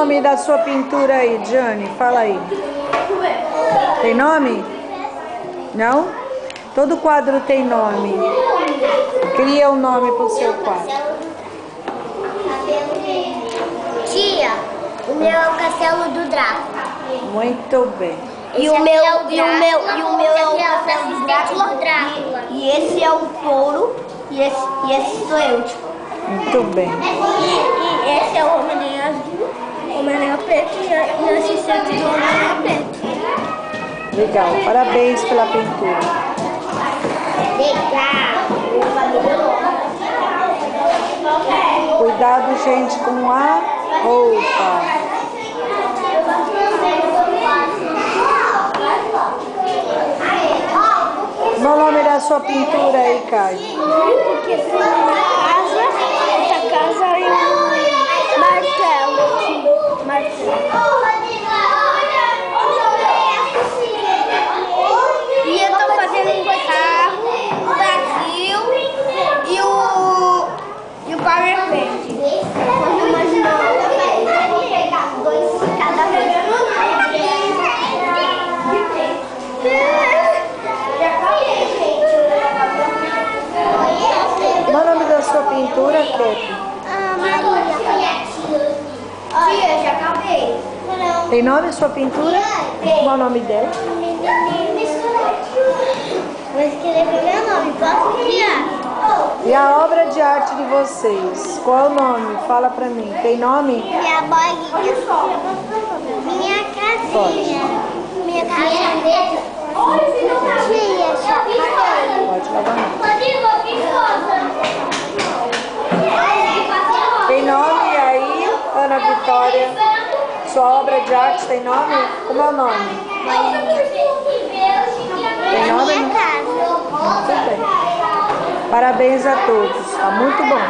nome da sua pintura aí, Diane? Fala aí. Tem nome? Não? Todo quadro tem nome. Cria um nome pro seu quadro. Tia, o meu é o Castelo do Drácula. Muito bem. E o meu é o Castelo do Drácula. E esse é o touro. E esse sou eu, tipo. Muito bem. E esse é o Homem-Aranha azul, o Homem-Aranha preto e o assistente do Homem-Aranha preto. Legal. Parabéns pela pintura. Legal. Cuidado, gente, com a roupa. Qual o nome da sua pintura aí, Caio? Porque tem uma casa, essa casa é um martelo aqui. Martelo. E eu tô fazendo um carro, o Brasil e o Power Paint. Quando imaginou, dois cada vez. Qual o nome da sua pintura, Pepe? Maria. Tia, já acabei. Tem nome a sua pintura? Qual o nome dela? Vou escrever meu nome, posso criar? E a obra de arte de vocês? Qual é o nome? Fala pra mim. Tem nome? Minha bolinha. Minha casinha. Minha casinha. Tia, já acabei. Pode lavar a mão. Tem nome aí, Ana Vitória? Sua obra de arte tem nome? Como é o nome? Tem nome? Minha casa. Muito bem. Parabéns a todos. Tá muito bom.